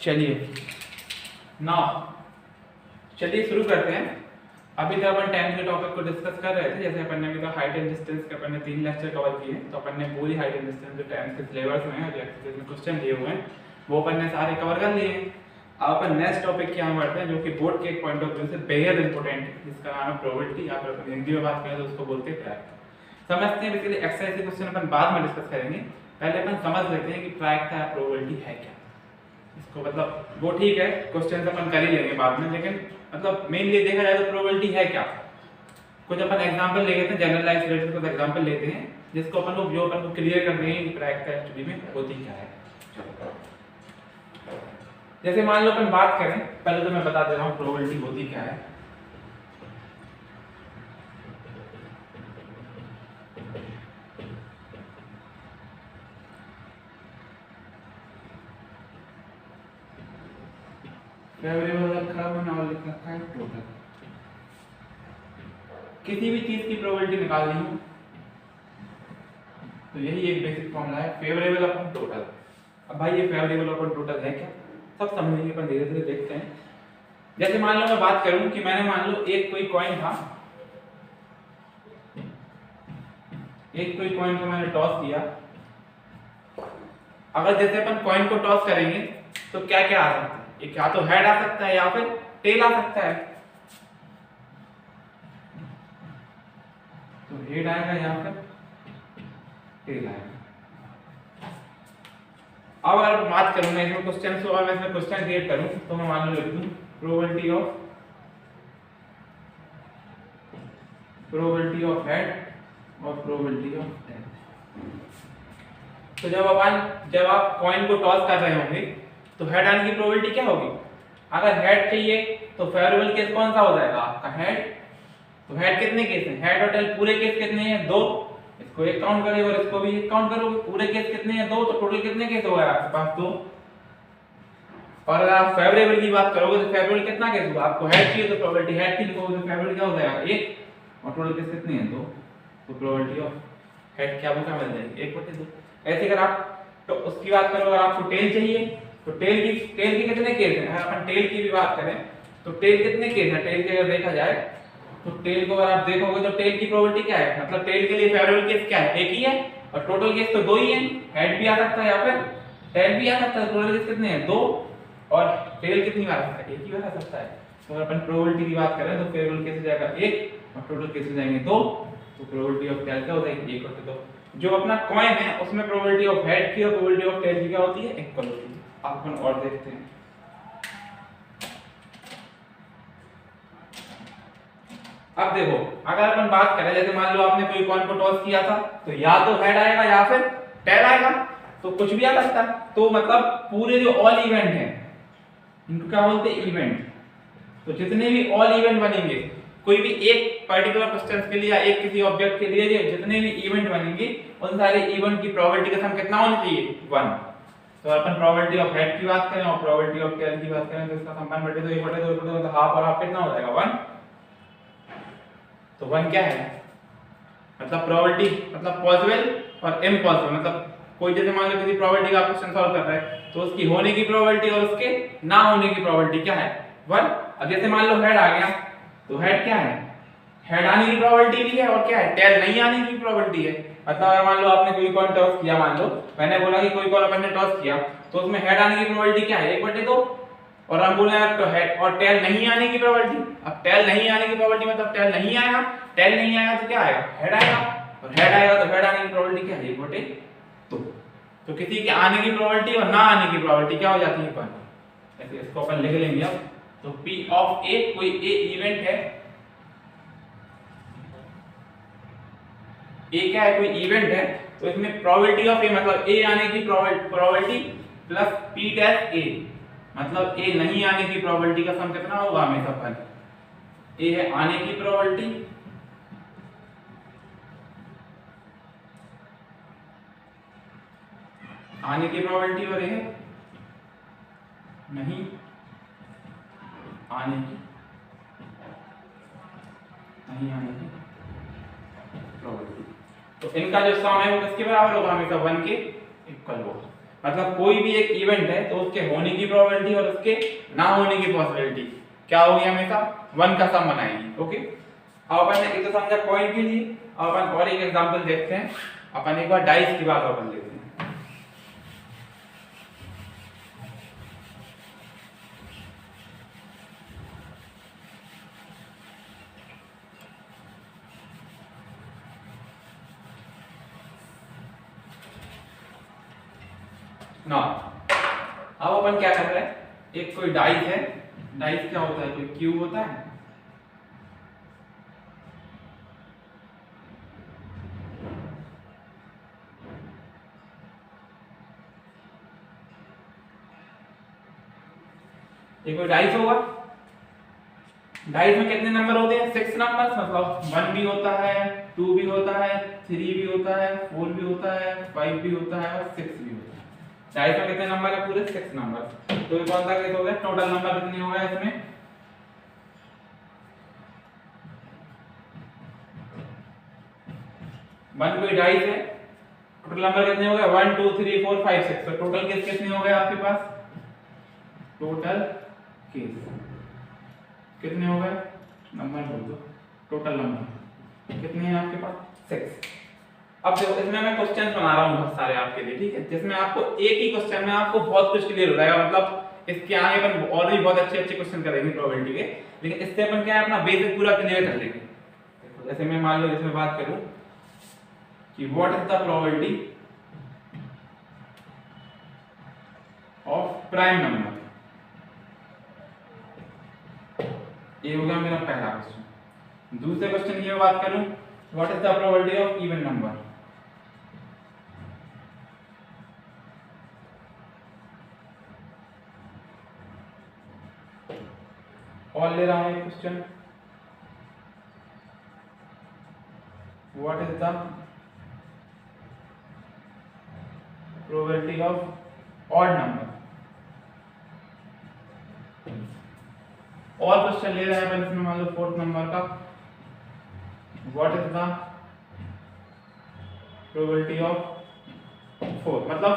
चलिए ना, चलिए शुरू करते हैं। अभी तो अपन 10 के टॉपिक को डिस्कस कर रहे थे। जैसे अपन ने अभी तो हाइट एंड डिस्टेंस के अपन ने 3 लेक्चर कवर किए, तो अपन ने पूरी हाइट एंड डिस्टेंस जो 10 के सिलेबस में है और एक्सरसाइज में क्वेश्चन दिए हुए हैं वो अपन ने सारे कवर कर लिए हैं। अब अपन नेक्स्ट टॉपिक क्या बढ़ते हैं, जो कि बोर्ड के एक पॉइंट ऑफ व्यू से बेहद इंपॉर्टेंट है, जिसका नाम है प्रोबेबिलिटी, या फिर अपन हिंदी में बात करें तो उसको बोलते हैं प्रायिकता। समझते हैं, बेसिकली एक्सरसाइज के क्वेश्चन अपन बाद में डिस्कस करेंगे। पहले अपन समझ लेते हैं कि प्रायिकता या प्रोबेबिलिटी है क्या। इसको मतलब वो ठीक है, क्वेश्चन अपन कर ही लेंगे बाद में, लेकिन मतलब मेनली देखा जाए तो प्रोबेबिलिटी है क्या। कुछ अपन एग्जांपल ले लेते हैं, जनरलाइज रिलेटेड कुछ एग्जांपल लेते हैं जिसको अपन लोग जो अपन को क्लियर कर देंगे कि प्रायिकता एक्चुअली में होती क्या है। जैसे मान लो अपन बात करें, पहले तो मैं बता दे रहा हूँ प्रोबेबिलिटी होती क्या है। फेवरेबल रखा मैंने और लिख रखा है टोटल। किसी भी चीज की प्रोबेबिलिटी निकालनी हो तो यही एक बेसिक फॉर्मूला है, फेवरेबल अपॉन टोटल। अब भाई ये फेवरेबल अपॉन टोटल है क्या, सब समझेंगे अपन धीरे धीरे, देखते हैं। जैसे मान लो मैं बात करूं कि मैंने मान लो एक कोई कॉइन था, एक कोई कॉइन को मैंने टॉस किया। अगर जैसे अपन कॉइन को टॉस करेंगे तो क्या क्या आ सकता है, एक या तो हेड आ सकता है या फिर टेल आ सकता है। तो हेड आएगा या फिर टेल आएगा। अब अगर बात करूं मैं इसमें क्वेश्चन से, और मैं इसमें क्वेश्चन क्रिएट करूं तो मैं मान लो लिख दूं प्रोबेबिलिटी ऑफ हेड और प्रोबेबिलिटी ऑफ टेल। तो जब आप कॉइन को टॉस कर रहे होंगे तो हेड आने की प्रोबेबिलिटी क्या होगी। अगर हेड चाहिए तो फेवरेबल केस कौन सा हो जाएगा आपका हेड। तो हेड कितने केस हैं, हेड और टेल पूरे केस कितने हैं, 2। इसको एक काउंट करोगे और इसको भी एक काउंट करोगे, पूरे केस कितने हैं, 2। तो टोटल कितने केस हो गए आपके पास, 2। और अगर आप फेवरेबल की बात करोगे तो फेवरेबल कितना केस होगा, आपको हेड चाहिए तो प्रोबेबिलिटी हेड की लिखोगे तो फेवरेबल क्या हो जाएगा, 1। और टोटल केस कितने हैं, 2। तो प्रोबेबिलिटी ऑफ हेड क्या होगा, मिल जाएगी 1/2। ऐसे अगर आप तो उसकी बात करो, अगर आपको टेल चाहिए तो टेल की कितने केस हैं। अगर अपन टेल की भी बात करें तो टेल कितने केस हैं, टेल के अगर देखा जाए तो टेल को अगर आप देखोगे तो टेल की प्रोबेबिलिटी क्या है, मतलब टेल के लिए फेवरेबल केस क्या है, एक ही है। और टोटल केस तो 2 ही हैं, हेड भी आ सकता है या फिर टेल भी आ सकता है। टोटल केस कितने हैं, 2। और टेल कितनी बार आ सकता है, एक ही बार आ सकता है। तो अगर अपन प्रोबेबिलिटी की बात करें तो फेवरेबल केस हो जाएगा 1 और टोटल केस हो जाएंगे 2। तो प्रोबेबिलिटी ऑफ टेल क्या हो जाएगी, 1/2। जो अपना कॉइन है उसमें प्रोबेबिलिटी ऑफ हेड की और प्रोबेबिलिटी ऑफ टेल की क्या होती है, इक्वल होती है। आप अपन और देखते हैं। अब देखो, अगर अपन बात करें जैसे मान लो आपने कोई कॉइन को टॉस किया था तो या तो हेड आएगा या फिर टेल आएगा, तो कुछ भी आ सकता है। तो मतलब पूरे जो ऑल इवेंट हैं इनको क्या बोलते हैं, इवेंट। तो जितने भी ऑल इवेंट बनेंगे, कोई भी एक पर्टिकुलर क्वेश्चन के लिए या एक किसी ऑब्जेक्ट के लिए जितने भी इवेंट बनेंगे उन सारे इवेंट की प्रोबेबिलिटी का सम कितना होना चाहिए, 1। तो अपन प्रोबेबिलिटी ऑफ हेड की बात करें और प्रोबेबिलिटी ऑफ टेल की बात करें तो इसका सम 1/2 1/2 मतलब हाफ और हाफ कितना हो जाएगा, 1। तो 1 क्या है, मतलब प्रोबेबिलिटी मतलब पॉसिबल और इम्पॉसिबल। मतलब कोई जैसे मान लो किसी प्रोबेबिलिटी का क्वेश्चन सॉल्व कर रहा है तो उसकी होने की प्रोबेबिलिटी और उसके ना होने की प्रोबेबिलिटी क्या है, 1। अब जैसे मान लो हेड आ गया तो हेड क्या है, हेड आने की प्रोबेबिलिटी भी है और क्या है, टेल नहीं आने की प्रोबेबिलिटी है। मतलब अगर मान लो आपने कोई कॉइन टॉस किया, मान लो मैंने बोला कि कोई कॉइन अपन ने टॉस किया तो उसमें हेड आने की प्रोबेबिलिटी क्या है, 1/2। और हम बोले यार तो हेड और टेल नहीं आने की प्रोबेबिलिटी। अब टेल नहीं आने की प्रोबेबिलिटी मतलब टेल नहीं आएगा, टेल नहीं आएगा तो क्या आएगा, हेड आएगा। और हेड आएगा तो हेड आने की प्रोबेबिलिटी क्या है, 1/2। तो किसी के आने की प्रोबेबिलिटी और ना आने की प्रोबेबिलिटी क्या हो जाती है, 1। ऐसे इसको अपन लिख लेंगे। अब तो P ऑफ A कोई A इवेंट है, A क्या है, कोई इवेंट है। तो इसमें प्रोबेबिलिटी ऑफ A मतलब A आने की probability plus P dash A मतलब A नहीं आने की प्रोबेबिलिटी का सम कितना होगा, हमेशा पर A है आने की प्रोबेबिलिटी आने की प्रोबेबिलिटी और A है नहीं आने की प्रोबेबिलिटी। तो इनका जो सम है वो किसके बराबर होगा, हमेशा 1 के इक्वल होगा। मतलब कोई भी एक इवेंट है तो उसके होने की प्रोबेबिलिटी और उसके ना होने की पॉसिबिलिटी क्या होगी, हमेशा 1 का सम बनाएंगे। ओके, अब अपन ने एक तो समझा कॉइन के लिए। अब अपन और एक एग्जांपल देखते हैं। अपन एक बार डाइस की बात अपन लेते हैं। ना अब अपन क्या कर रहे हैं, एक कोई डाइस है। डाइस क्या होता है, कोई क्यूब होता है। ये कोई डाइस होगा। डाइस में कितने नंबर होते हैं, 6 नंबर। मतलब 1 भी होता है, 2 भी होता है, 3 भी होता है, 4 भी होता है, 5 भी होता है और 6 भी होता है। डाइस में कितने नंबर है, पूरे 6 नंबर। तो ये कौन सा केस हो गया, टोटल नंबर कितने हो गए इसमें, 1 कोई डाइस है, टोटल नंबर कितने हो गए, 1 2 3 4 5 6। तो टोटल केस कितने हो गए आपके पास, टोटल केस कितने हो गए, नंबर बोल दो, टोटल नंबर कितने हैं आपके पास, 6। अब देखो इसमें मैं क्वेश्चन बना रहा हूँ बहुत सारे आपके लिए, ठीक है, जिसमें आपको एक ही क्वेश्चन में आपको बहुत कुछ क्लियर हो जाएगा। मतलब इसके आगे अपन और भी बहुत अच्छे अच्छे क्वेश्चन करेंगे प्रोबेबिलिटी के, लेकिन इससे अपन क्या है, अपना बेसिक पूरा क्लियर कर लेंगे। देखो जैसे मैं मान लो इसमें बात करूं कि what is the probability of prime number, ये हो गया मेरा पहला क्वेश्चन। दूसरे क्वेश्चन की मैं बात करूं, what is the probability of even number. और ले रहा हूं एक question, what is the probability of odd number. और क्वेश्चन ले रहे हैं अपन इसमें, मान लो 4th नंबर का, what is the probability of 4। मतलब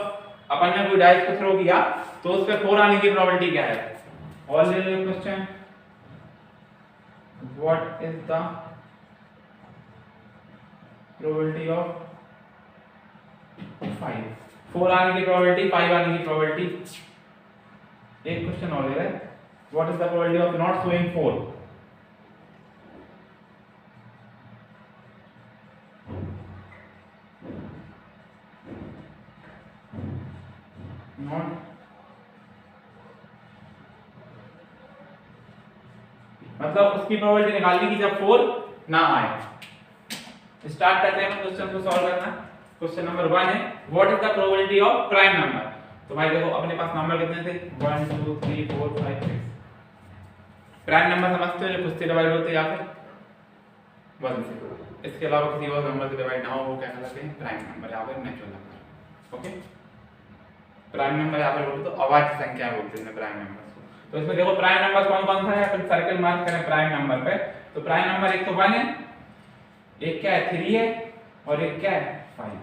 अपन ने कोई डाइस को थ्रो किया तो उस पे 4 आने की प्रोबेबिलिटी क्या है। और ले लो question, what is the probability of 5। 4 आने की प्रोबेबिलिटी, 5 आने की प्रोबेबिलिटी। एक क्वेश्चन और ले रहे हैं, what is the probability of not showing 4। Not मतलब उसकी प्रोबेबिलिटी निकालनी कि जब 4 ना आए। स्टार्ट करते हैं क्वेश्चन को सॉल्व करना। क्वेश्चन नंबर 1 है, what is the probability of prime number. तो भाई देखो अपने पास नंबर कितने थे, 1 2 3 4 5 6। प्राइम नंबर समझते हो जो खुद से डिवाइड होते हैं या फिर 1 से, इसके अलावा किसी और नंबर से डिवाइड ना हो, वो क्या कहलाते हैं, प्राइम नंबर या फिर natural number. Okay, prime number या फिर बोलते तो अवाच्य संख्या बोलते हैं प्राइम नंबर को। तो इसमें देखो प्राइम नंबर कौन कौन सा है, अपन सर्कल मार्क करें प्राइम नंबर पे। तो प्राइम नंबर एक तो 1 है, एक क्या है 3 है, और एक क्या है 5।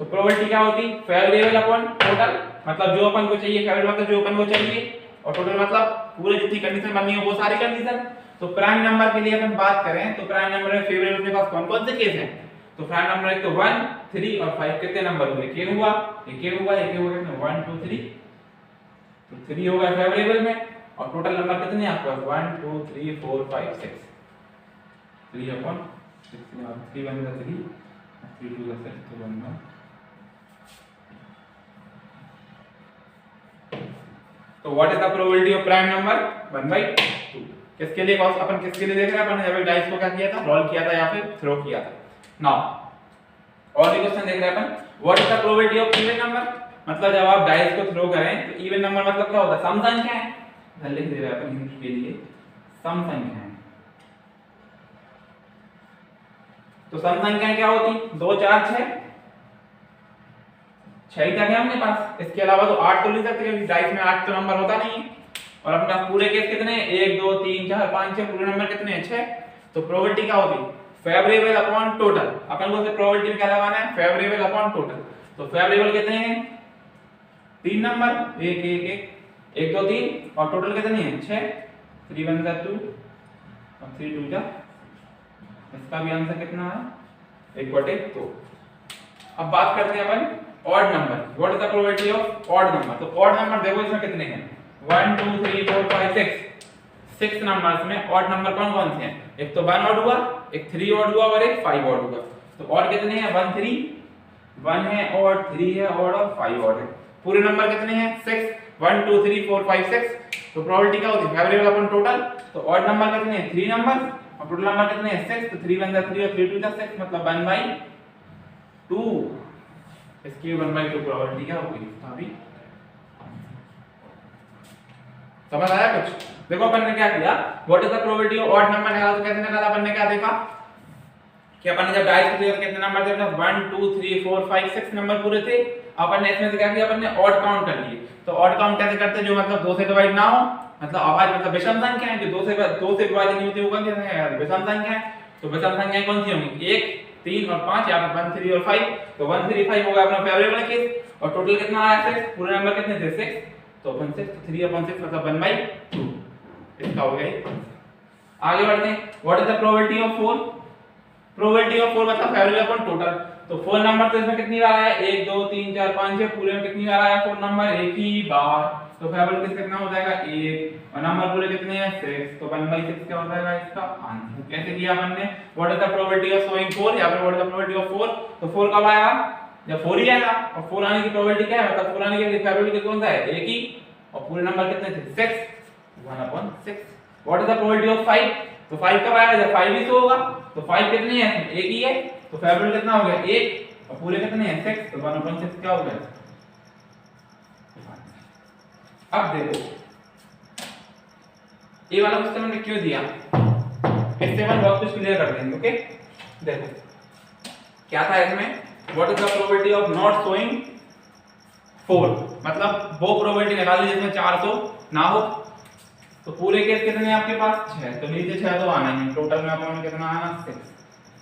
तो प्रोबेबिलिटी क्या होती, फेवरेबल अपॉन टोटल। मतलब जो अपन को चाहिए, फेवरेबल मतलब जो अपन को चाहिए, और टोटल मतलब पूरे जितनी कंडीशन बननी है वो सारी कंडीशन। तो प्राइम नंबर के लिए अपन बात करें तो प्राइम नंबर में फेवरेबल के पास कौन कौन से केस हैं। तो प्राइम नंबर एक तो 1 3 और 5। कितने नंबर हुए, के हुआ, एक हुआ, एक हुआ, कितने 1 2 3। तो 3 हो गया फेवरेबल में, और टोटल नंबर कितने हैं आपके पास 1 2 3 4 5 6। 3 अपॉन 6, 3 1 3, 3 2 6, तो 1 तो what is the probability of prime number 1/2। किसके लिए अपन किसके लिए देख रहे हैं, अपन जब डाइस को क्या किया था, रोल किया था या फिर थ्रो किया था। नाउ और भी क्वेश्चन देख रहे हैं अपन, what is the probability of even number. मतलब जब आप डाइस को थ्रो करें तो इवन नंबर मतलब क्या होता है, सम संख्या है। इधर लिख दे रहे हैं अपन हिंदी के लिए, सम संख्या है। तो सम संख्या क्या होती, 2 4 6 6 तक है अपने पास। इसके अलावा तो 8 तो ले सकते हैं, क्योंकि डाइस में 8 तो नंबर होता नहीं है। और अपने पास पूरे केस कितने हैं, 1 2 3 4 5 6, पूरे नंबर कितने हैं 6। तो प्रोबेबिलिटी क्या होती, फेवरेबल अपॉन टोटल। अपन को से प्रोबेबिलिटी क्या लगाना है, फेवरेबल अपॉन टोटल। तो फेवरेबल कितने हैं तीन नंबर, एक एक एक एक दो तीन, और टोटल कितनी है 6, 3 1 2 और 3 2 जा, इसका भी आंसर कितना है 1/2। अब बात करते हैं अपन odd number, what is the probability of odd number. तो ऑड नंबर देखो इसमें कितने हैं 1 2 3 4 5 6 नंबर्स में ऑड नंबर कौन कौन से हैं, एक तो 1 ऑड हुआ, एक 3 ऑड हुआ और एक 5 ऑड हुआ। तो ऑड कितने हैं 1 3, 1 है ऑड, 3 है ऑड और 5 ऑड है। पूरे नंबर कितने हैं 6, 1 2 3 4 5 6। तो प्रोबेबिलिटी क्या होती है फेवरेबल अपन टोटल। तो ऑड नंबर कितने हैं 3 नंबर और टोटल नंबर कितने हैं 6। तो 3 1 3 और 3 2 6 मतलब 1/2। इसकी 1/2 प्रोबेबिलिटी क्या होगी इसका भी। समझ आया कुछ। देखो अपन ने क्या किया, what is the probability of odd number निकाला। तो कैसे निकाला अपन ने, क्या देखा कि अपन ने जब डाइस किया तो कितने नंबर थे 1 2 3 4 5 6 नंबर पूरे थे। अपन ने इसमें से क्या किया, अपन ने ऑड काउंट कर लिए। तो ऑड काउंट कैसे करते हैं, जो मतलब 2 से डिवाइड ना हो, मतलब आवाज मतलब विषम संख्या है, जो 2 से विभाजन नहीं होती वो कौन सी संख्या है विषम संख्या है। तो विषम संख्याएं कौन सी होंगी 1 3 और 5, या फिर 1 3 और 5। तो 1 3 5 होगा अपना फेवरेबल केस। और टोटल कितना आया 6, पूरे नंबर कितने थे 6। तो अपन 6 3/6 मतलब 1/2 इसका हो गया। आगे बढ़ते हैं, what is the probability of 4। Probability of 4 मतलब फेवरेबल अपॉन टोटल। तो 4 नंबर तो इसमें कितनी बार आया 1 2 3 4 5 6, पूरे में कितनी बार आया 4 नंबर एक ही बार। तो फेवरेबल केस कितना हो जाएगा 1, और नंबर पूरे कितने हैं 6। तो 1/6 क्या हो जाएगा इसका आंसर। कैसे किया अपन ने, what is the probability of showing 4, या फिर what is the probability of 4। तो 4 कब आएगा जब 4 ही आएगा, और 4 आने की प्रोबेबिलिटी क्या है, मतलब 4 आने की फेवरेबल कौन सा है एक ही, और पूरे नंबर कितने थे 6, 1/6। What is the probability of 5। तो 5 कब आएगा जब 5 ही तो होगा। तो 5 कितनी है एक ही है, तो फेवरेबल कितना हो गया 1, और पूरे कितने हैं 6। तो 1/6 क्या हो गया। अब देखो ये वाला क्वेश्चन मैंने क्यों दिया, इससे हम बहुत कुछ क्लियर कर देंगे। ओके देखो क्या था इसमें, what is the probability of not showing 4, मतलब वो प्रोबेबिलिटी निकाली जिसमें 400 ना हो। तो पूरे केस कितने हैं आपके पास 6, तो नीचे 6 तो आना ही, टोटल में अपन कितना आना 6।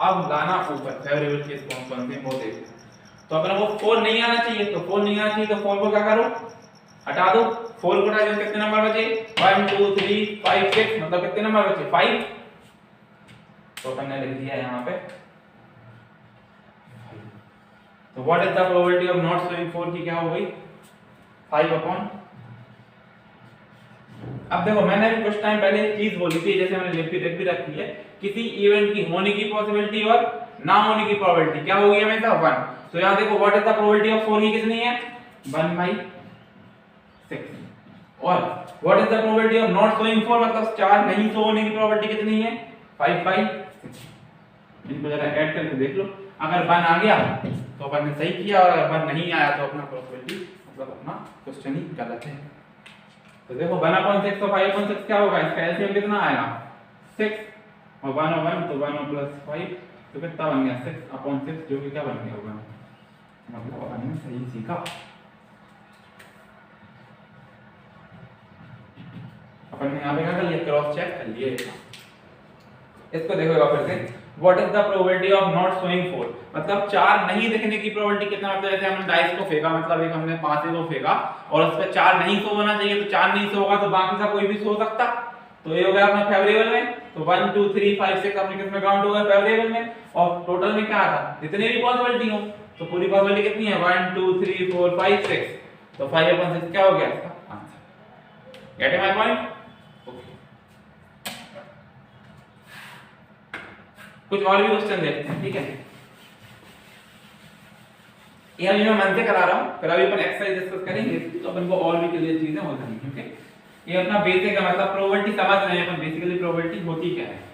अब लाना ऊपर फेवरेबल केस कौन कौन से वो देखो। तो अगर वो 4 नहीं आना चाहिए, तो 4 नहीं आना चाहिए तो 4 को क्या करो हटा दो। 4 को हटा दो कितने नंबर बचे 1 2 3 5 6, मतलब कितने नंबर बचे 5। तो अपन ने लिख दिया यहां पे। तो what is the probability of not showing 4 की क्या हो गई 5/। अब देखो मैंने भी कुछ टाइम पहले एक चीज बोली थी, जैसे मैंने लिख भी रखी है, किसी इवेंट की होने की पॉसिबिलिटी और ना होने की प्रोबेबिलिटी क्या होगी हमेशा 1। तो यहां देखो what is the probability of 4 की कितनी है 1/6, और what is the probability of not showing 4 मतलब 4 नहीं शो होने की प्रोबेबिलिटी कितनी है 5/6। इनको जरा ऐड करके देख लो, अगर 1 आ गया तो अपन ने सही किया, और अगर 1 नहीं आया तो अपना प्रोबेबिलिटी मतलब अपना क्वेश्चन ही गलत है। तो देखो 1/6 और 5/6 क्या होगा, इसका एलसीएम कितना आएगा 6, और 1 और 1 तो 1 + 5 तो कितना बन गया 6/6, जो कि क्या बन गया होगा, मतलब अपन ने सही सीखा। अपन ने यहाँ पे क्या कर लिया क्रॉस चेक कर लिए। इसको देखो एक बार फिर से, what is the probability of not showing 4, मतलब 4 नहीं दिखने की प्रोबेबिलिटी कितना, मतलब जैसे हमने डाइस को फेंका, मतलब एक हमने 5 को फेंका और उस पे 4 नहीं शो होना चाहिए, तो 4 नहीं शो होगा तो बाकी का कोई भी शो हो सकता। तो ये हो गया अपना फेवरेबल में। तो 1 2 3 5 6 अपने किस में काउंट होगा फेवरेबल में, और टोटल में क्या आता जितने भी पॉसिबिलिटी हो, तो पूरी पॉसिबिलिटी कितनी है 1 2 3 4 5 6, तो 5/6 क्या हो गया इसका आंसर। Gate my point. कुछ और भी क्वेश्चन देखते हैं, ठीक है। ये अभी मैं मन से करा रहा हूँ, फिर अभी अपन एक्सरसाइज डिस्कस करेंगे तो अपन को और भी क्लियर चीजें हो जाएंगी। ओके ये अपना बेसिक है, मतलब प्रोबेबिलिटी समझ रहे हैं अपन, बेसिकली प्रोबेबिलिटी होती क्या है।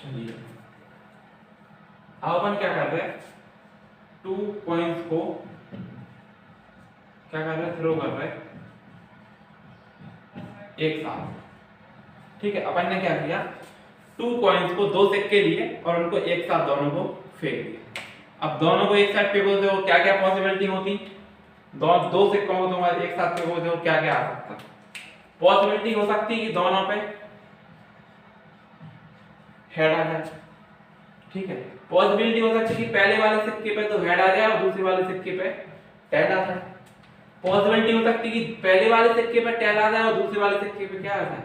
चलिए अब अपन क्या कर रहे हैं, 2 कॉइंस को क्या कर रहे हैं थ्रो कर रहे हैं एक साथ, ठीक है। अपन ने क्या किया 2 कॉइन्स को, 2 सिक्के लिए और उनको एक साथ दोनों को फेंक दिया। अब दोनों को एक साथ फेंको तो क्या क्या पॉसिबिलिटी होती, दो सिक्कों को तुम्हारे एक साथ फेंको तो क्या क्या आ सकता, पॉसिबिलिटी हो सकती है कि दोनों पे हेड आ जाए, ठीक है। पॉसिबिलिटी हो सकती है कि पहले वाले सिक्के पे तो हेड आ जाए और दूसरे वाले सिक्के पे टेल आ जाए। पॉसिबिलिटी हो सकती है कि पहले वाले सिक्के पे टेल आ जाए और दूसरे वाले सिक्के पे क्या आ जाए,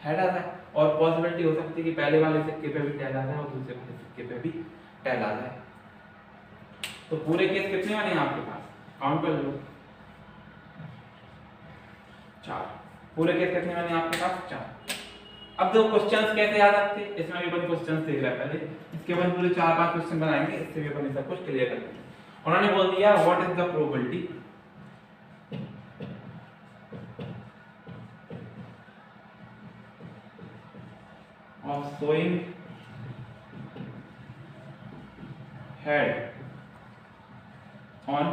हेड आ जाए। और पॉसिबिलिटी हो सकती है कि पहले वाले सिक्के पे भी टेल आ जाए और दूसरे वाले सिक्के पे भी टेल आ जाए। तो पूरे केस कितने बने आपके पास, काउंट कर लो, 4। पूरे केस कितने बने आपके पास, 4। अब जो क्वेश्चंस कैसे आ सकते हैं, इसमें भी अपन क्वेश्चंस देख रहे हैं पहले, इसके बाद पूरे 4-5 क्वेश्चन बनाएंगे, इससे भी अपन सब कुछ क्लियर कर लेंगे। उन्होंने बोल दिया what is the probability of showing head on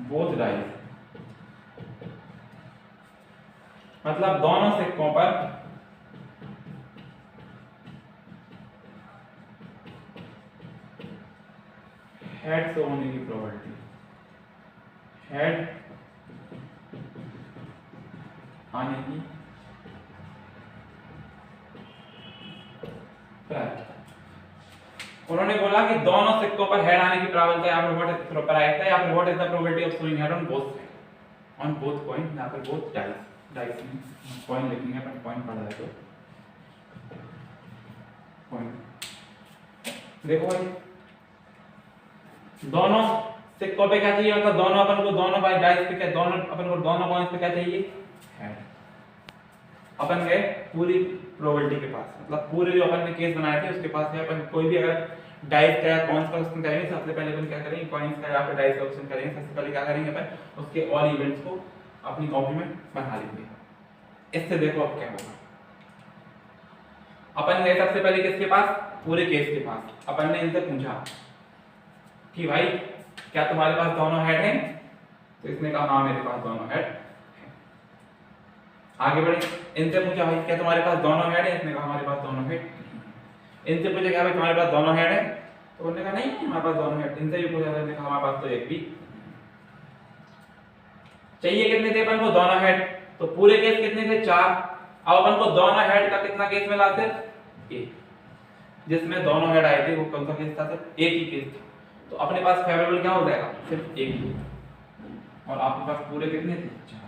both dice, मतलब दोनों सिक्कों पर हेड शो होने की प्रोबेबिलिटी, हेड आने की उन्होंने बोला कि दोनों सिक्कों पर हेड आने की प्रोबेबिलिटी, यहाँ पर व्हाट इज प्रोबेबिलिटी, यहाँ पर what is the probability of showing head on both side, on both coin, यहाँ पर बोथ डाइस में कॉइन लिखेंगे अपन, कॉइन पढ़ रहे तो कॉइन। देखो भाई दोनों सिक्कों पे क्या चाहिए, मतलब दोनों अपन को दोनों भाई डाइस पे क्या, दोनों अपन को दोनों कॉइन्स पे क्या चाहिए, हेड। अपन गए पूरी प्रोबेबिलिटी के पास, मतलब पूरे जो अपन ने केस बनाए थे उसके पास है। अपन कोई भी अगर डाइस का या कॉइन्स का क्वेश्चन करेंगे, सबसे पहले अपन क्या करेंगे, कॉइन्स का या फिर डाइस का क्वेश्चन करेंगे, सबसे पहले क्या करेंगे अपन उसके ऑल इवेंट्स को अपनी कॉपी में बना लेंगे। इससे देखो अब क्या होगा, अपन गए सबसे पहले किसके पास, पूरे केस के पास। अपन ने इनसे पूछा कि भाई क्या तुम्हारे पास दोनों हेड हैं, तो इसने कहा हाँ मेरे पास दोनों हेड। आगे बढ़े, इनसे पूछा भाई क्या तुम्हारे पास दोनों हेड है, इसने कहा हमारे पास दोनों हेड। इनसे पूछा क्या भाई तुम्हारे पास दोनों हेड है, तो उन्होंने कहा नहीं हमारे पास दोनों हेड। इनसे भी पूछा, इन्होंने कहा हमारे पास तो एक भी। चाहिए कितने थे अपन को, दोनों हेड। तो पूरे केस कितने थे, 4। अब अपन को दोनों हेड का कितना केस मिला, सिर्फ एक। जिसमें दोनों हेड आए थे वो कौन सा केस था, सिर्फ एक ही केस था। तो अपने पास फेवरेबल क्या हो जाएगा, सिर्फ एक ही। और आपके पास पूरे कितने थे, 4।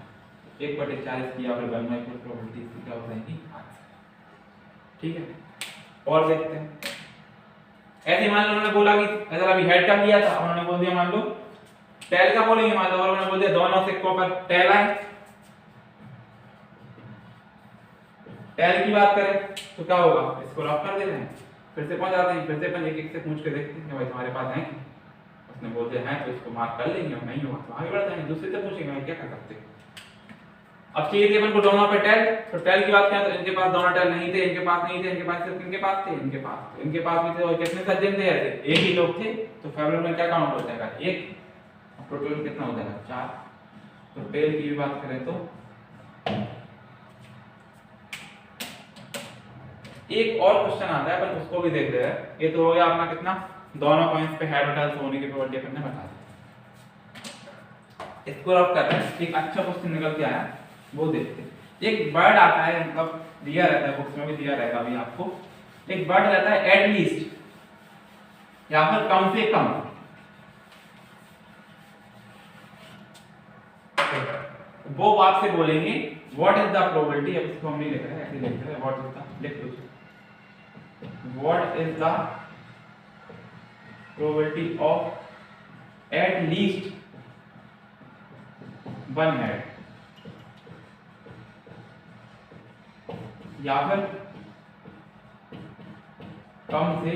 1/4 इसकी या फिर 1/4 प्रोबेबिलिटी इसकी क्या हो जाएगी, 8। ठीक है, और देखते हैं। ऐसे मान लो उन्होंने बोला कि अगर अभी हेड का किया था, उन्होंने बोल दिया मान लो टेल का बोलेंगे, मान लो और उन्होंने बोल दिया दोनों सिक्कों पर टेल आए। टेल की बात करें तो क्या होगा, इसको लॉक कर देते हैं, फिर से पहुंच जाते हैं, फिर से अपन एक एक से पूछ के देखते हैं कि भाई तुम्हारे पास है, उसने बोल दिया है तो इसको मार्क कर लेंगे, और नहीं होगा तो आगे बढ़ जाएंगे, दूसरे से पूछेंगे भाई क्या कर सकते हैं। अब चाहिए थे अपन को दोनों पे टेल, तो टेल की बात करें तो इनके पास दोनों टेल नहीं थे, इनके पास नहीं थे, इनके पास सिर्फ इनके पास थे, इनके पास भी थे। और कितने सज्जन थे ऐसे, एक ही लोग थे, तो फेवरेबल में क्या काउंट हो जाएगा, 1। टोटल कितना हो जाएगा, 4। तो टेल की भी बात करें तो एक और क्वेश्चन आता है, अपन उसको भी देख रहे हैं। ये तो हो गया अपना कितना, दोनों पॉइंट्स पे हेड और टेल होने की प्रोबेबिलिटी अपन ने बता दी। इसको रफ कर रहे हैं, एक अच्छा क्वेश्चन निकल के आया, वो देखते हैं। एक वर्ड आता है, मतलब दिया रहता है बुक्स में भी दिया रहेगा अभी आपको, एक वर्ड रहता है एट लीस्ट या फिर कम से कम। वो आपसे बोलेंगे व्हाट इज द प्रोबेबिलिटी, अब इसको हम नहीं लिख रहे हैं, ऐसे लिख रहे हैं व्हाट इज द, लिख लो what is the probability of at least one head, या फिर कम से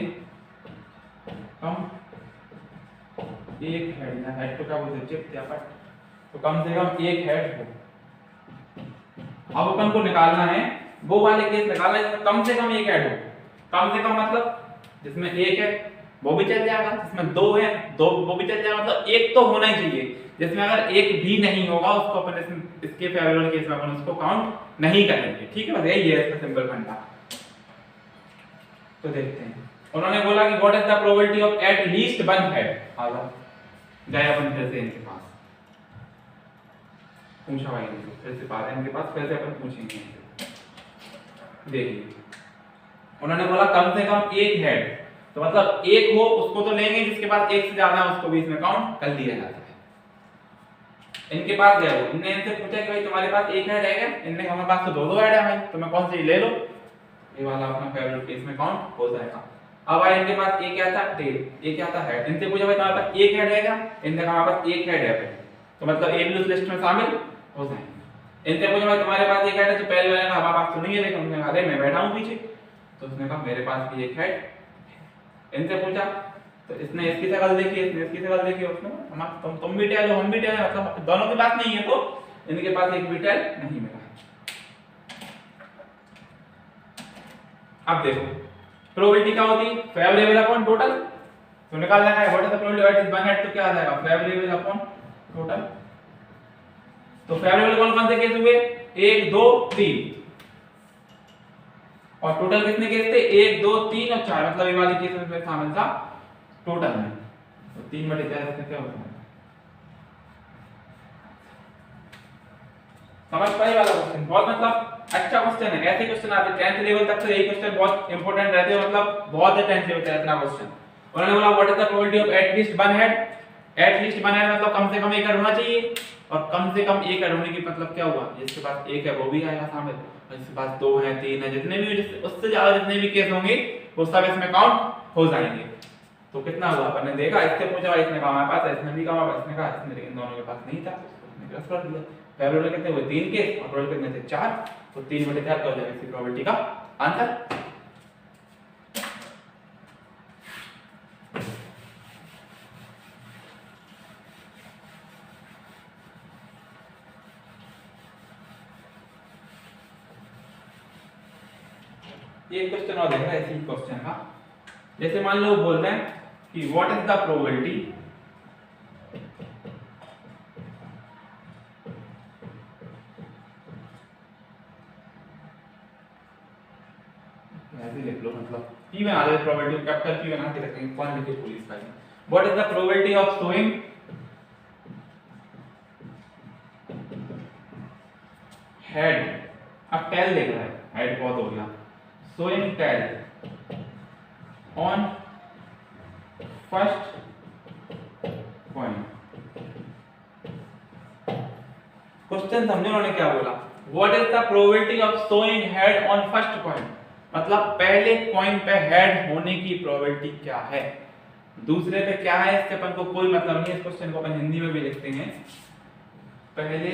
कम एक हेड, या हेड को क्या बोलते हैं, चिप या पट, तो कम से कम एक हेड हो। अब अपन को निकालना है वो वाले केस निकालना है जिसमें कम से कम एक हेड हो। कम से कम मतलब जिसमें एक है वो भी चल जाएगा, जिसमें 2 है दो वो भी चल जाएगा, मतलब एक तो होना ही चाहिए। जिसमें अगर एक भी नहीं होगा उसको अपन इसके फेवरेबल केस में अपन उसको काउंट नहीं करेंगे। ठीक है, बस यही है इसका सिंपल फंडा। तो देखते हैं। उन्होंने बोला कि what is the probability of at least one head. आजा गए अपन फिर से इनके पास, पूछा भाई इनको फिर से पास इनके पास, फिर से अपन पूछेंगे इनसे। देखिए उन्होंने बोला कम से कम एक हेड, तो मतलब एक हो उसको तो लेंगे, जिसके पास एक से ज्यादा है उसको भी इसमें काउंट कर लिया जाता है। इनके पास गए वो, इनने इनसे पूछा कि भाई तुम्हारे पास एक हेड है क्या? इनने कहा हमारे पास तो दो दो हेड है भाई, तुम्हें कौन सी ले लो, ये वाला अपना फेवरेट केस में काउंट हो जाएगा। अब भाई इनके पास एक क्या था टेल, एक क्या था हेड। इनसे पूछा भाई तुम्हारे पास एक हेड है क्या? इनने कहा हमारे पास एक हेड है भाई, तो मतलब ए भी उस लिस्ट में शामिल हो जाएंगे। इनसे पूछा भाई तुम्हारे पास एक हेड है, तो पहले वाले का हमारे पास तो नहीं है, लेकिन उन्होंने कहा अरे मैं बैठा हूं पीछे, तो उसने कहा मेरे पास भी एक हेड। इनसे पूछा तो इसने इसकी शक्ल देखी, इसने इसकी शक्ल देखी, उसने हम तुम भी टेल हो हम भी टेल, मतलब दोनों के पास नहीं है, तो इनके पास एक भी टेल नहीं मिला। अब देखो प्रोबेबिलिटी क्या होती है? फेवरेबल अपॉन टोटल, तो निकालना है what is the probability of one head, तो क्या आ जाएगा फेवरेबल अपॉन टोटल। तो फेवरेबल कौन कौन से केस हुए? 1 2 3, और टोटल कितने केस थे? 1 2 3 और 4, मतलब ये वाली केस में शामिल था टोटल में। तो 3/4 इसमें क्या होता है? समझ पाए वाला क्वेश्चन? बहुत मतलब अच्छा क्वेश्चन है। ऐसे क्वेश्चन आते 10th लेवल तक, तो यही क्वेश्चन बहुत इंपॉर्टेंट रहते हैं, मतलब बहुत 10th लेवल तक इतना क्वेश्चन। उन्होंने बोला what is the probability of at least one head. Eight least one head मतलब कम से कम एक हेड होना चाहिए, और कम से कम एक हेड होने की मतलब क्या हुआ? जिसके पास एक है वो भी आएगा शामिल, और जिसके पास दो है तीन है, जितने भी उससे ज्यादा जितने भी केस होंगे वो सब इसमें काउंट हो जाएंगे। तो कितना हुआ अपन ने देखा, इससे पूछा इसने कहा हमारे पास है, इसने भी कहा इसने कहा इसने, लेकिन दोनों के पास नहीं था, तो उसने क्रॉस कर दिया। फेवरेबल कितने हुए? 3 केस, और टोटल कितने थे? 4, तो 3/4 हो जाएगा इसकी प्रोबेबिलिटी का आंसर। एक क्वेश्चन और देखना इसी क्वेश्चन का। जैसे मान लो बोल रहे हैं कि व्हाट इज द प्रोबेबिलिटी ऐसे लिख लो, मतलब p बना दो, प्रोबेबिलिटी कैपिटल p बना के रखेंगे, कौन लिखे पुलिस का। What is the probability of showing head, अब टेल देख रहा है, हेड बहुत हो गया, showing tail on first point। Question समझे उन्होंने क्या बोला? What is the probability of showing head on first point, मतलब पहले पॉइंट पे हेड होने की प्रोबेबिलिटी क्या है, दूसरे पे क्या है, इससे अपन को कोई मतलब नहीं है। इस क्वेश्चन को अपन हिंदी में भी लिखते हैं, पहले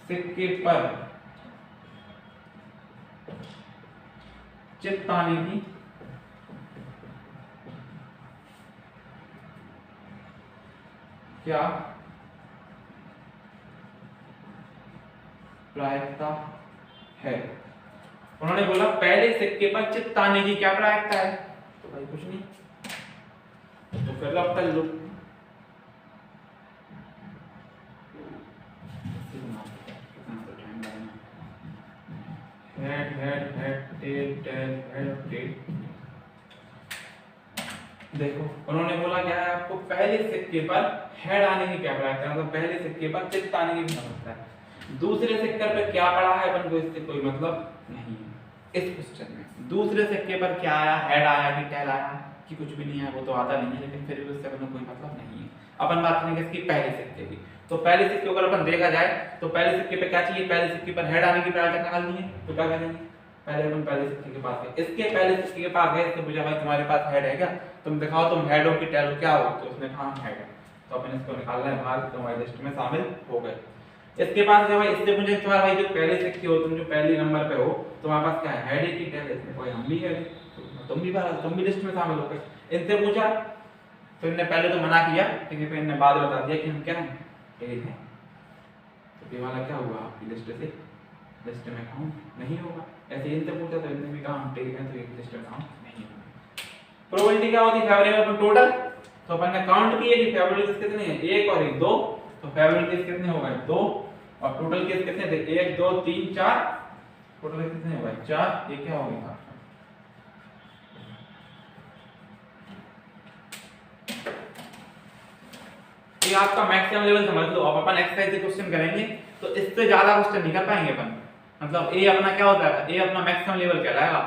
सिक्के पर चित्त आने की क्या प्रायिकता है। उन्होंने बोला पहले सिक्के पर चित्त आने की क्या प्रायिकता है, तो भाई कुछ नहीं, तो फिर लॉक कर लो। Head head head tail tail head tail. देखो उन्होंने बोला क्या है आपको, पहले सिक्के पर हेड आने की क्या प्रायिकता है, मतलब पहले सिक्के पर चित्त आने की क्या प्रायिकता है। दूसरे सिक्के पर क्या पड़ा है अपन को इससे कोई मतलब नहीं है। इस क्वेश्चन में दूसरे सिक्के पर क्या आया, हेड आया कि टेल आया कि कुछ भी नहीं है, वो तो आता नहीं है, लेकिन फिर भी उससे अपन को कोई मतलब नहीं है। अपन बात करेंगे इसकी पहले सिक्के की। तो पहले सिक्के को अगर अपन देखा जाए तो पहले सिक्के पे क्या चाहिए, पहले सिक्के पर हेड आने की प्रायिकता निकालनी है, तो क्या करेंगे, पहले अपन पहले सिक्के के पास गए, इसके पहले सिक्के के पास गए, इससे पूछा भाई तुम्हारे पास हेड है क्या, तुम दिखाओ तुम हेड हो कि टेल हो, क्या हो, तो उसने कहा हेड है, तो अपन इसको निकालना है बाहर, तो हमारे लिस्ट में शामिल हो गए। इसके पास है भाई, इससे मुझे तुम्हारा भाई जो पहले सिक्के हो, तुम जो पहली नंबर पे हो, तुम्हारे पास क्या है, हेड है कि टेल है, इसमें कोई हम भी है, तो तुम भी लिस्ट में शामिल हो गए। इनसे पूछा तो इनने पहले तो मना किया, लेकिन फिर इनने बाद बता दिया कि हम क्या हैं, टेल हैं, तो ये वाला क्या हुआ आपकी लिस्ट से लिस्ट में काउंट नहीं होगा। ऐसे इनसे पूछा तो इनने भी कहा हम टेल हैं, तो एक लिस्ट में काउंट नहीं होगा। प्रोबेबिलिटी क्या होती है, फेवरेबल पर टोटल, तो अपन ने काउंट किए कि फेवरेबल कितने हैं, 1 और 1 2, तो फेवरेबल केस कितने हो गए 2, और टोटल केस कितने थे 1 2 3 4 टोटल कितने हुआ 4, ये क्या हो गया ये आपका मैक्सिमम लेवल समझ लो। अब अपन एक्सरसाइज से क्वेश्चन करेंगे तो इससे ज्यादा क्वेश्चन नहीं कर पाएंगे अपन, मतलब ए अपना क्या होता है, ए अपना मैक्सिमम लेवल कहलाएगा।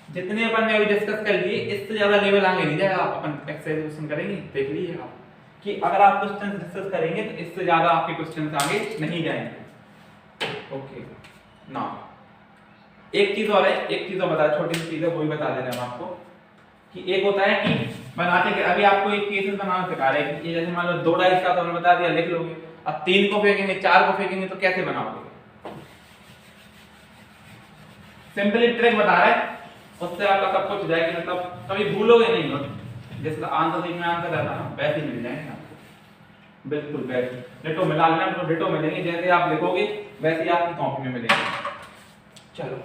जितने अपन ने अभी डिस्कस कर लिए इससे ज्यादा लेवल आगे नहीं जाएगा। अपन एक्सरसाइज क्वेश्चन करेंगे, देख लीजिए आप कि अगर आप क्वेश्चन डिस्कस करेंगे तो इससे ज्यादा आपके क्वेश्चन आगे नहीं जाएंगे। ओके ना, एक चीज और है, एक चीज और बता, छोटी सी चीज है वो भी बता दे रहे हैं हम आपको कि एक होता है कि बनाते के अभी आपको एक केसेस बनाना सिखा रहे हैं कि जैसे मान लो 2 डाइस का तो हमने बता दिया, लिख लोगे। अब 3 को फेंकेंगे, 4 को फेंकेंगे तो कैसे बनाओगे, सिंपली ट्रिक बता रहा है, उससे आपका सब कुछ हो जाएगा, मतलब कभी भूलोगे नहीं। जैसे आंसर में आंसर रहता है ना वैसे ही मिल जाएंगे आपको, बिल्कुल वैसे डिटो मिला लेना, तो डिटो मिलेंगे, जैसे आप लिखोगे वैसे ही आपकी कॉपी में मिलेंगे। चलो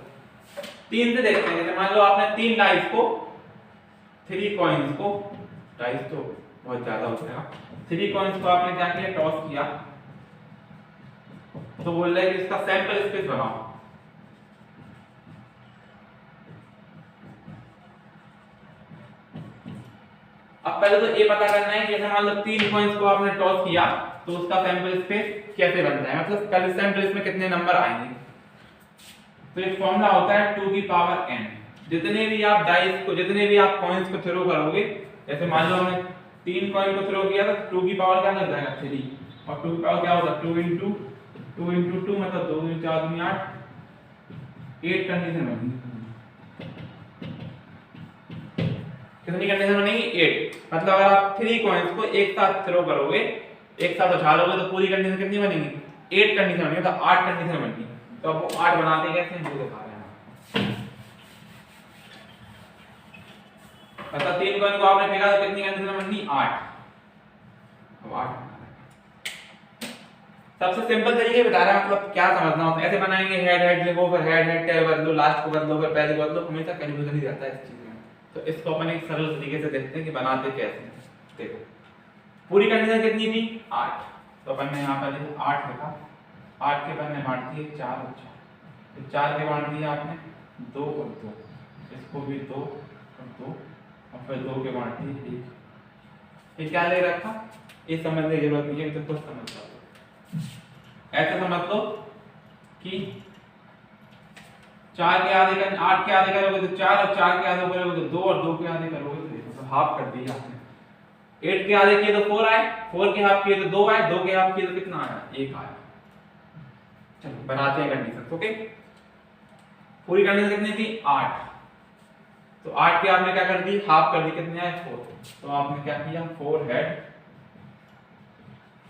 3 से देखते हैं। जैसे मान लो आपने 3 डाइस को, 3 कॉइन्स को, डाइस तो बहुत ज्यादा हो जाएगा, 3 कॉइन्स को आपने क्या किया, टॉस किया, तो बोल रहे हैं कि इसका सैंपल स्पेस बनाओ। अब पहले तो ये पता करना है कि जैसे मान लो 3 कॉइन्स को आपने टॉस किया तो उसका सैंपल स्पेस कैसे बनता है, मतलब कल सैंपल में कितने नंबर आएंगे। तो एक फॉर्मूला होता है 2 की पावर n। जितने भी आप डाइस को, जितने भी आप कॉइन्स को थ्रो करोगे, जैसे मान लो हमने 3 कॉइन को थ्रो किया तो 2 की पावर क्या लग जाएगा 3, और 2 की पावर क्या होता है 2 into 2 मतलब 2 दूनी 4 दूनी 8, 8 कंडीशन बनेगी। कितनी कंडीशन बनेगी 8, मतलब अगर आप 3 कॉइन्स को एक साथ थ्रो करोगे, एक साथ उछालोगे तो पूरी कंडीशन कितनी बनेगी 8 कंडीशन बनेगी, तो 8 कंडीशन बनेगी। तो अब वो 8 बनाते कैसे हैं वो दिखा रहे हैं। मतलब 3 कॉइन को आपने फेंका तो कितनी कंडीशन बनी 8, अब 8 सबसे सिंपल तरीके बता रहा है, मतलब क्या समझना होता है। ऐसे बनाएंगे हेड हेड लिखो, फिर हेड हेड टेल बदलो, लास्ट को बदलो, फिर पहले को बदलो, हमेशा कंफ्यूजन ही रहता है इस चीज में। तो इसको अपन एक सरल तरीके से देखते हैं कि बनाते कैसे हैं। देखो पूरी कंडीशन कितनी थी 8, तो अपन ने यहाँ पर 8 लिखा, 8 के अपन ने बांट दिए 4 और 4, तो 4 के बांट दिया आपने 2 और 2, इसको भी 2 और 2, और फिर 2 के बांट दिए 1। ये क्या ले रखा, ये समझने की जरूरत नहीं है, तो खुद समझ जाओ। ऐसे समझ लो कि 4 के आधे का 8 के आधे करोगे तो 4, और 4 के आधे करोगे तो 2, और 2 के आधे करोगे तो 1, मतलब हाफ कर दिया आपने। 8 के आधे किए तो 4 आए, 4 के हाफ किए तो 2 आए, 2 के हाफ किए तो कितना आया 1 आया। चलो बनाते हैं कंडीशन। ओके पूरी कंडीशन कितनी थी 8, तो 8 के आपने क्या कर दी हाफ कर दी, कितने आए 4, तो आपने क्या किया 4 हेड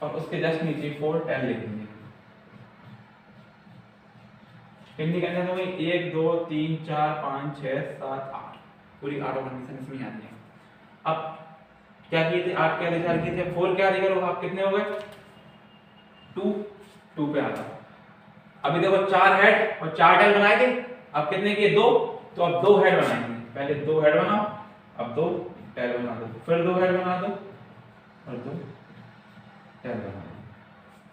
और उसके जस्ट नीचे 4 टेल लिख देंगे। कितनी कंडीशन हो गई 1 2 3 4 5 6 7 8, पूरी 8 कंडीशन इसमें आती है। अब क्या किए थे 8 के आधे 4 किए थे, 4 के आधे करो आप कितने हो गए 2, 2 पे आता। अभी देखो 4 हेड और 4 टेल बनाए थे, अब कितने किए 2, तो अब 2 हेड बनाएंगे, पहले 2 हेड बनाओ, अब 2 टेल बना दो, फिर 2 हेड बना दो और 2 टेल बना दो।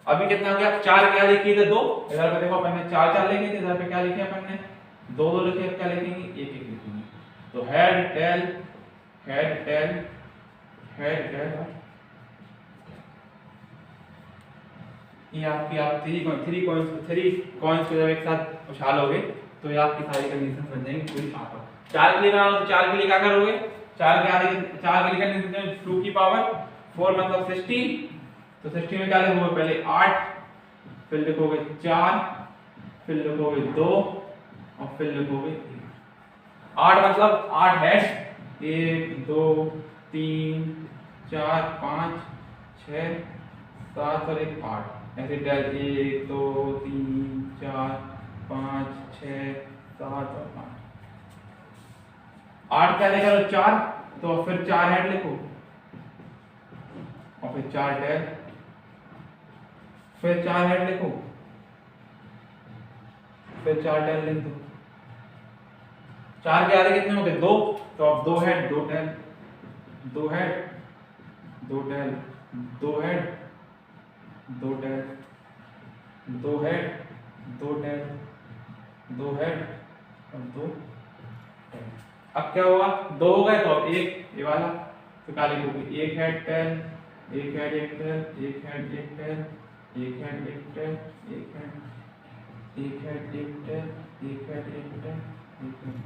अभी कितना हो गया 4 के आधे किए थे 2, इधर पे देखो अपन ने 4 4 लिखे थे, इधर पे क्या लिखे अपन ने 2 2 लिखे, क्या लिखेंगे 1 1 लिखेंगे। तो head tail head tell head tell, ये आपकी आप 3 कॉइन्स को जब एक साथ उछालोगे तो ये आपकी सारी कंडीशन बन जाएंगी पूरी 8। 4 के लिए बनाओ तो 4 के लिए क्या करोगे 4 के आधे 4 के लिए कंडीशन 2 की पावर 4 मतलब 16, तो 16 में क्या लिखोगे पहले 8, फिर लिखोगे 4, फिर लिखोगे 2 और फिर लिखोगे 8, मतलब 8 हेड 1 2 3 4 5 6 7 और 1 8, ऐसे टेल 1 2 3 4 5 6 7 और 8। 8 क्या लिखा 4, तो फिर 4 हेड लिखो और फिर 4 टेल, फिर 4 हेड लिखो, फिर 4 टेल लिख दो। 4 के आधे कितने होते 2, तो अब 2 head 2 tail, 2 head 2 tail, 2 head 2 tail, 2 head 2 tail, 2 head और 2 टेल। अब क्या होगा, 2 हो गए तो अब एक ये वाला तो क्या लिखोगे, एक हेड टेल, एक हेड एक टेल, एक हेड एक टेल, एक हेड एक टेल, एक हेड एक हेड एक टेल, एक हेड एक टेल, एक हेड।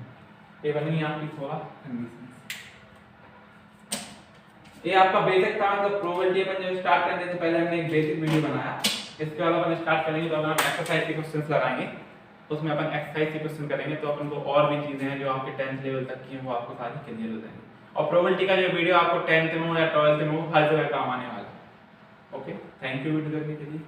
ये बनी आपकी 16 कंडीशन। ये आपका बेसिक था, मतलब प्रोबेबिलिटी अपन जब स्टार्ट करने से पहले हमने एक बेसिक वीडियो बनाया। इसके बाद अपन स्टार्ट करेंगे तो अपन एक्सरसाइज के क्वेश्चंस लगाएंगे, उसमें अपन एक्सरसाइज के क्वेश्चन करेंगे तो अपन को और भी चीजें हैं जो आपके 10th लेवल तक की हैं वो आपको सारी क्लियर हो जाएंगी। और प्रोबेबिलिटी का जो वीडियो आपको 10th में हो या 12th में हो हर जगह काम आने वाला है। ओके, थैंक यू वीडियो देखने के लिए।